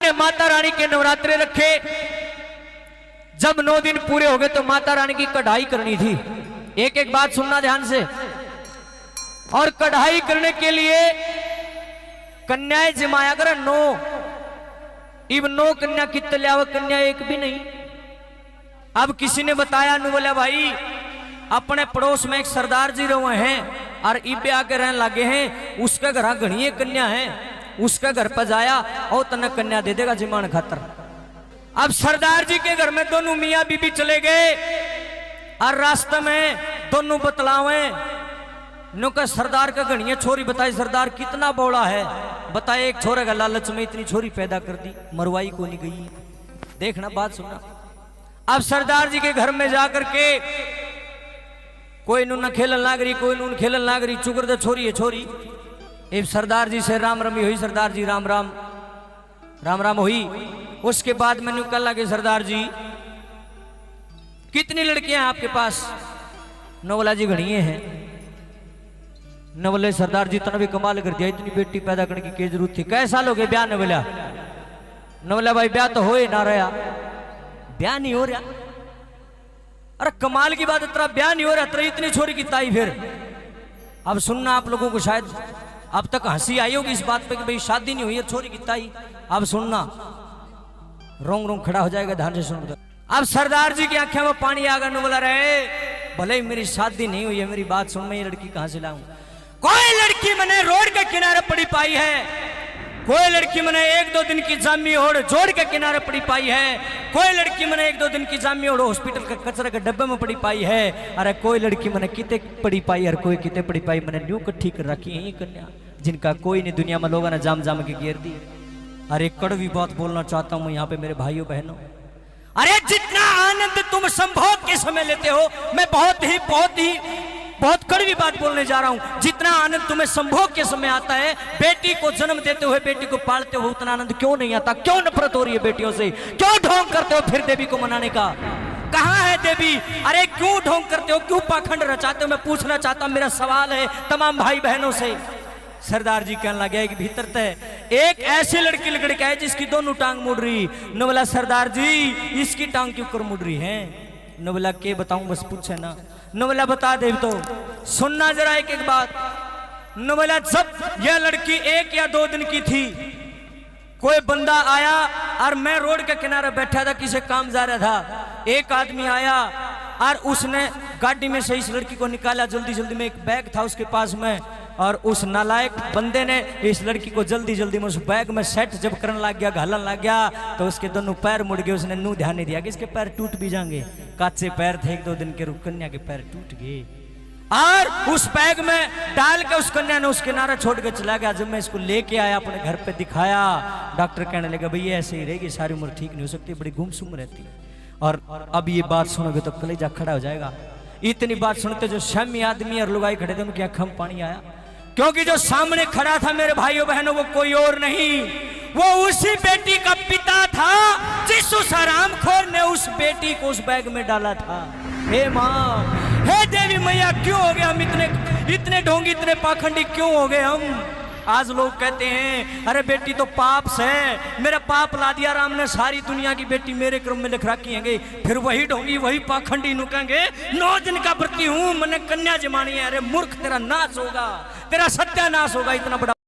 के माता रानी के नवरात्रे रखे। जब 9 दिन पूरे हो गए तो माता रानी की कढ़ाई करनी थी। एक एक बात सुनना ध्यान से। और कढ़ाई करने के लिए कन्याएं जमाया कर 9। इब 9 कन्या कितने लिया, कन्या एक भी नहीं। अब किसी ने बताया, नु बोला भाई अपने पड़ोस में एक सरदार जी रहे हैं और इबे आके रहने लगे हैं, उसका घर घनी कन्या है, उसका घर पर जाया और तने कन्या दे देगा जिमान खातर। अब सरदार जी के घर में दोनों मियाँ बीबी चले गए और रास्ते में दोनों बतलावे नुका सरदार का घनिया छोरी बताई, सरदार कितना बोला है, बताए एक छोरे का लालच में इतनी छोरी पैदा कर दी, मरवाई को नहीं गई। देखना बात सुनना। अब सरदार जी के घर में जाकर के कोई नून खेलन लाग रही, कोई नून खेलन लाग रही, चुकर दे छोरी है छोरी। एक सरदार जी से राम रमी हुई, सरदार जी राम राम राम राम हुई। उसके बाद मैंने कल लगे, सरदार जी कितनी लड़कियां हैं आपके पास? नवला जी घड़िए हैं। नवले सरदार जी तना भी कमाल कर दिया, इतनी बेटी पैदा करने की जरूरत थी, कैसा साल हो गए ब्याह? नवला नवला भाई ब्याह तो हो ही ना रहा, ब्याह नहीं हो रहा। अरे कमाल की बात, तेरा ब्याह नहीं हो रहा, तेरा इतनी छोरी की ताई। फिर अब सुनना, आप लोगों को शायद अब तक हंसी आई होगी इस बात पे कि भाई शादी नहीं हुई है, छोरी की ताई। अब सुनना, रोंग रोंग खड़ा हो जाएगा, ध्यान से सुन। अब सरदार जी की आंखें में पानी आ गया। नु बोला रहे भले ही मेरी शादी नहीं हुई है, मेरी बात सुन, मैं ये लड़की कहां से लाऊं? कोई लड़की मैंने रोड के किनारे पड़ी पाई है, कोई लड़की मैंने 1-2 दिन की जामी ओढ़ जोड़ के किनारे पड़ी पाई है, कोई लड़की मैंने 1-2 दिन की जामी ओढ़ हॉस्पिटल के कचरे के डब्बे में पड़ी पाई है। अरे कोई लड़की मैंने किते पड़ी पाई, और कोई किते पड़ी पाई, मैंने न्यू कट्ठी कर रखी है ये कन्या, जिनका कोई नहीं दुनिया में लोगों ने जाम जाम के घेर दी। अरे कड़वी बात बोलना चाहता हूं यहाँ पे मेरे भाइयों बहनों, अरे जितना आनंद तुम संभोग के समय लेते हो, मैं बहुत कड़वी बात बोलने जा रहा हूं। जितना आनंद तुम्हें संभोग के समय आता है, बेटी को जन्म देते हुए, बेटी को पालते हुए, उतना आनंद क्यों नहीं आता? क्यों नफरत हो रही है बेटियों से? क्यों ढोंग करते हो फिर देवी को मनाने का? कहां है देवी? अरे क्यों ढोंग करते हो, क्यों पाखंड रचाते हो? मैं पूछना चाहता हूं, मेरा सवाल है तमाम भाई बहनों से। सरदार जी कहने लगे कि भीतर तय एक ऐसी लड़की लड़का है जिसकी दोनों टांग मुड़ रही। न बोला सरदार जी इसकी टांग क्यों कर मुड़ रही है? न बोला के बताऊं, बस पूछे ना। न बोला बता दे तो सुनना जरा एक एक बात। न बोला जब यह लड़की 1 या 2 दिन की थी, कोई बंदा आया और मैं रोड के किनारे बैठा था, किसी काम जा रहा था। एक आदमी आया और उसने गाड़ी में से इस लड़की को निकाला जल्दी जल्दी में, एक बैग था उसके पास में, और उस नालायक बंदे ने इस लड़की को जल्दी जल्दी में उस बैग में सेट जब करने लग गया, घालन लग गया, तो उसके दोनों पैर मुड़ गए। उसने नू ध्यान नहीं दिया कि इसके पैर टूट भी जाएंगे, कच्चे पैर थे, 1-2 दिन के, कन्या के पैर टूट गए। और उस बैग में डाल के उस कन्या ने उस किनारा छोड़ के चला गया। जब मैं इसको लेके आया अपने घर पे दिखाया, डॉक्टर कहने लगा भैया ऐसे ही रहेगी, सारी उम्र ठीक नहीं हो सकती, बड़ी गुमसुम रहती है। और अब ये बात सुनोगे तो कलेजा खड़ा हो जाएगा। इतनी बात सुनते जो शामी आदमी और लुगाई खड़े थे उनकी आंखों में पानी आया, क्योंकि जो सामने खड़ा था मेरे भाइयों बहनों वो कोई और नहीं, वो उसी बेटी का पिता था जिस उस हरामखोर ने उस बेटी को उस बैग में डाला था। हे माँ, हे देवी मैया, क्यों हो गए हम इतने ढोंगी, इतने पाखंडी क्यों हो गए हम? आज लोग कहते हैं अरे बेटी तो पाप से, मेरा पाप ला दिया राम ने, सारी दुनिया की बेटी मेरे क्रम में लिख रखी है। फिर वही ढोंगी वही पाखंडी नुकेंगे 9 दिन का व्रती हूं, मैंने कन्या जमानी है। अरे मूर्ख, तेरा नाश होगा, तेरा सत्यानाश होगा। इतना बड़ा